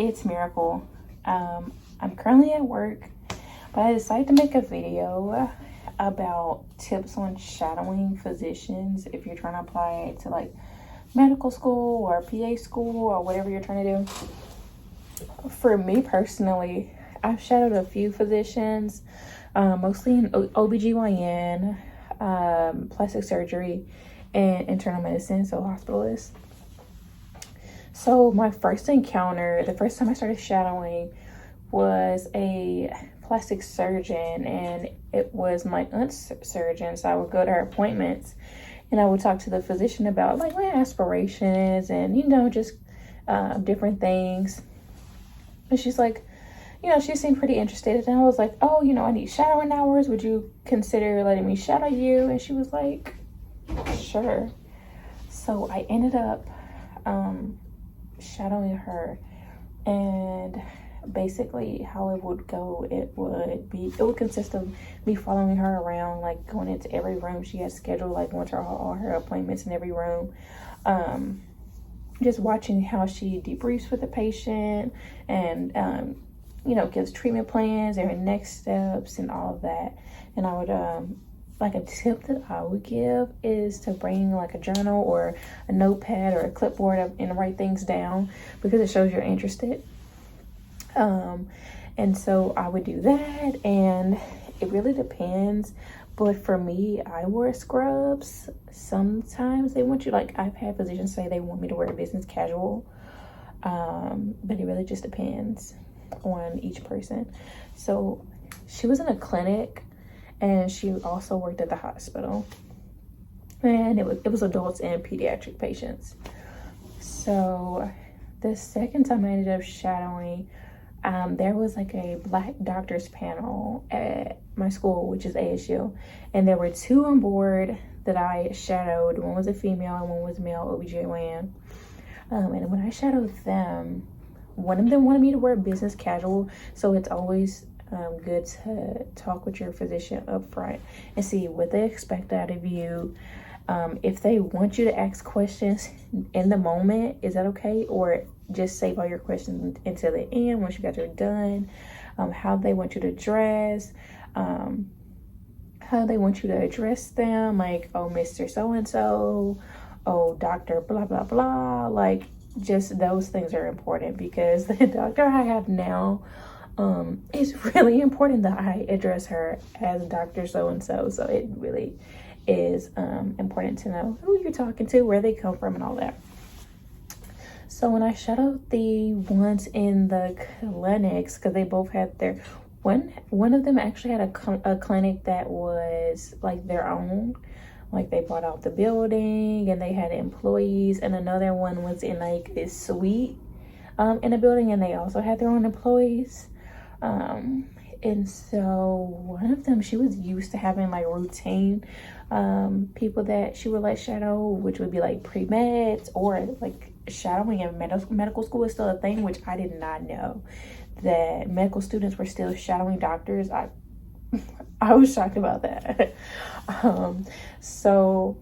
it's Miracle. I'm currently at work, but I decided to make a video about tips on shadowing physicians if you're trying to apply to like medical school or PA school or whatever you're trying to do. For me personally, I've shadowed a few physicians, mostly in OBGYN, plastic surgery, and internal medicine, so hospitalists. So my first encounter, the first time I started shadowing, was a plastic surgeon, and it was my aunt's surgeon. So I would go to her appointments and I would talk to the physician about like my aspirations and, you know, just different things. And she's like, you know, she seemed pretty interested. And I was like, oh, you know, I need shadowing hours. Would you consider letting me shadow you? And she was like, sure. So I ended up shadowing her, and basically how it would go, it would consist of me following her around, like going into every room she had scheduled, like going to all her appointments in every room, just watching how she debriefs with the patient and you know, gives treatment plans, their next steps and all of that. And I would like a tip that I would give is to bring like a journal or a notepad or a clipboard and write things down, because it shows you're interested. And so I would do that, and it really depends. But for me, I wear scrubs. Sometimes they want you, like I've had physicians say they want me to wear business casual, but it really just depends on each person. So she was in a clinic, and she also worked at the hospital, and it was adults and pediatric patients. So the second time I ended up shadowing, there was like a Black doctors panel at my school, which is ASU, and there were two on board that I shadowed. One was a female and one was male OBGYN. And when I shadowed them, one of them wanted me to wear business casual, so it's always good to talk with your physician up front and see what they expect out of you. If they want you to ask questions in the moment, is that okay? Or just save all your questions until the end once you guys are done. How they want you to dress, how they want you to address them, like, oh, Mr. So-and-so, oh, Dr. blah, blah, blah. Like, just those things are important, because the doctor I have now, it's really important that I address her as Dr. So-and-so. So it really is important to know who you're talking to, where they come from, and all that. So when I shadowed the ones in the clinics, because they both had their one of them actually had a clinic that was like their own, like they bought out the building and they had employees, and another one was in like this suite in a building, and they also had their own employees. And so one of them, she was used to having like routine people that she would like shadow, which would be like pre-meds, or like shadowing in medical school is still a thing, which I did not know that medical students were still shadowing doctors. I was shocked about that. So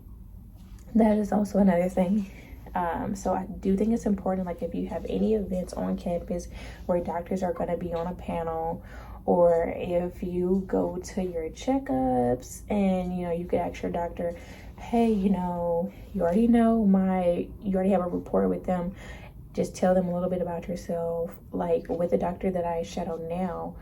that is also another thing. So I do think it's important, like if you have any events on campus where doctors are going to be on a panel, or if you go to your checkups and, you know, you could ask your doctor, hey, you know, you already have a rapport with them. Just tell them a little bit about yourself. Like with the doctor that I shadow now,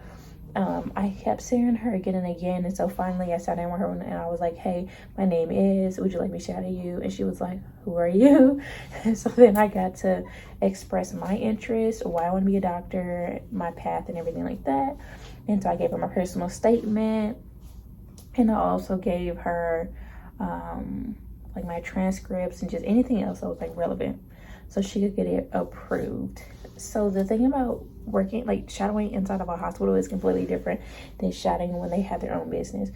I kept seeing her again and again. And so finally I sat down with her and I was like, hey, my name is, would you like me to shadow you? And she was like, who are you? And so then I got to express my interest, why I want to be a doctor, my path and everything like that. And so I gave her my personal statement, and I also gave her like my transcripts and just anything else that was like relevant, so she could get it approved. So the thing about working, like shadowing inside of a hospital, is completely different than shadowing when they have their own business.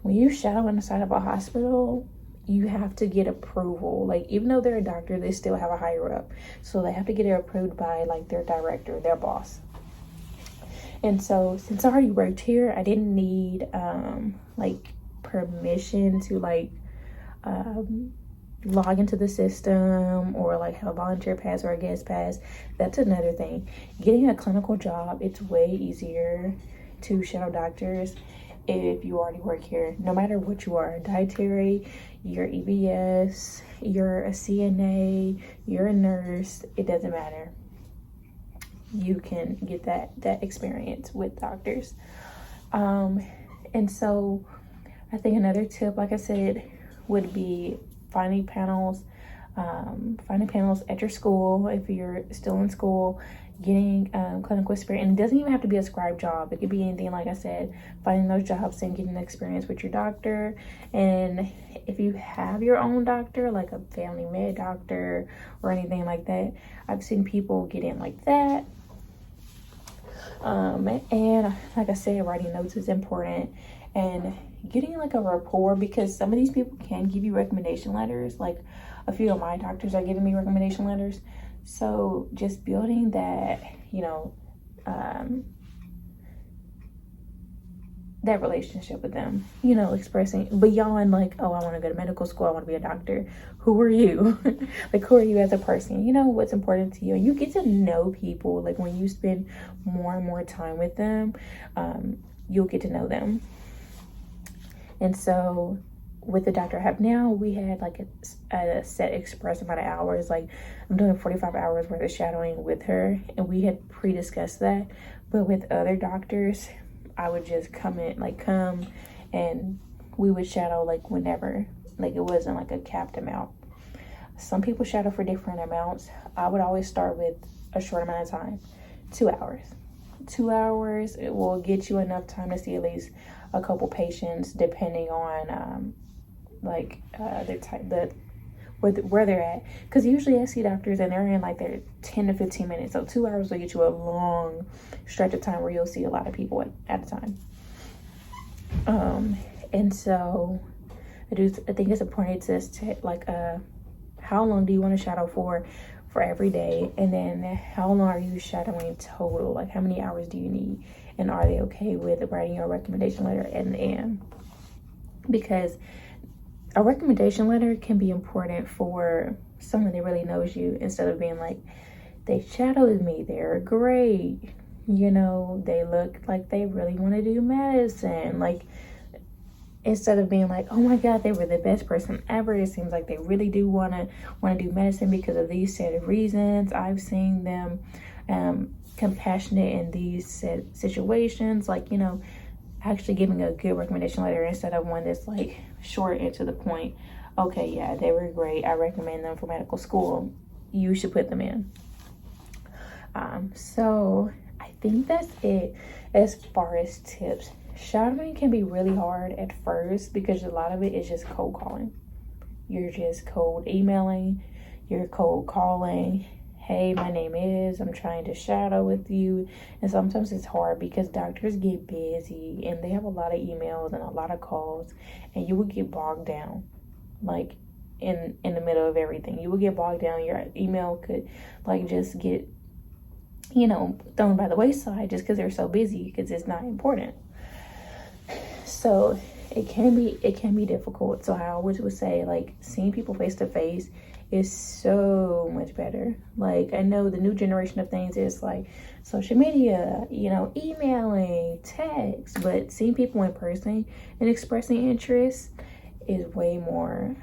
When you shadow inside of a hospital, you have to get approval. Like even though they're a doctor, they still have a higher up, so they have to get it approved by like their director, their boss. And so since I already worked here, I didn't need like permission to like log into the system or like have a volunteer pass or a guest pass. That's another thing. Getting a clinical job, it's way easier to shadow doctors if you already work here. No matter what you are, dietary, you're EBS, you're a CNA, you're a nurse, it doesn't matter. You can get that experience with doctors. And so I think another tip, like I said, would be finding panels at your school if you're still in school, getting clinical experience. And it doesn't even have to be a scribe job. It could be anything, like I said, finding those jobs and getting experience with your doctor. And if you have your own doctor, like a family med doctor or anything like that, I've seen people get in like that. And like I said, writing notes is important, and getting like a rapport, because some of these people can give you recommendation letters. Like a few of my doctors are giving me recommendation letters. So just building that, that relationship with them, expressing beyond like, oh, I want to go to medical school, I want to be a doctor. Who are you? Like, who are you as a person? What's important to you. And you get to know people. Like when you spend more and more time with them, you'll get to know them. And so with the doctor I have now, we had like a set express amount of hours. Like I'm doing 45 hours worth of shadowing with her, and we had pre-discussed that. But with other doctors, I would just come and we would shadow like whenever. Like it wasn't like a capped amount. Some people shadow for different amounts. I would always start with a short amount of time, 2 hours. 2 hours, it will get you enough time to see at least a couple patients, depending on their type, where they're at. Because usually I see doctors and they're in like their 10 to 15 minutes. So 2 hours will get you a long stretch of time where you'll see a lot of people at a time. And so I think it's important to like how long do you want to shadow for every day, and then how long are you shadowing total? Like how many hours do you need, and are they okay with writing your recommendation letter at the end? Because a recommendation letter can be important for someone that really knows you, instead of being like, they shadowed me, they're great, they look like they really want to do medicine. Like, instead of being like, oh my God, they were the best person ever. It seems like they really do want to do medicine because of these set of reasons. I've seen them compassionate in these situations. Like, actually giving a good recommendation letter instead of one that's like short and to the point. Okay, yeah, they were great. I recommend them for medical school. You should put them in. So I think that's it as far as tips. Shadowing can be really hard at first because a lot of it is just cold calling. You're just cold emailing, you're cold calling. Hey, my name is, I'm trying to shadow with you. And sometimes it's hard because doctors get busy and they have a lot of emails and a lot of calls, and you will get bogged down like in the middle of everything. You will get bogged down. Your email could like just get, thrown by the wayside just because they're so busy because it's not important. So it can be difficult. So I always would say, like, seeing people face to face is so much better. Like, I know the new generation of things is like social media, emailing, text, but seeing people in person and expressing interest is way more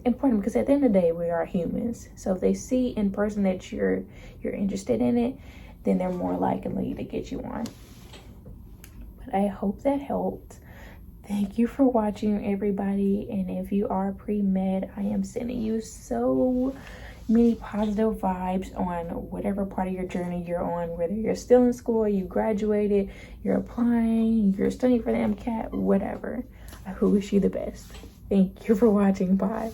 important, because at the end of the day, we are humans. So if they see in person that you're interested in it, then they're more likely to get you on. But I hope that helped. Thank you for watching, everybody. And if you are pre-med, I am sending you so many positive vibes on whatever part of your journey you're on, whether you're still in school, you graduated, you're applying, you're studying for the MCAT, whatever. I wish you the best. Thank you for watching. Bye.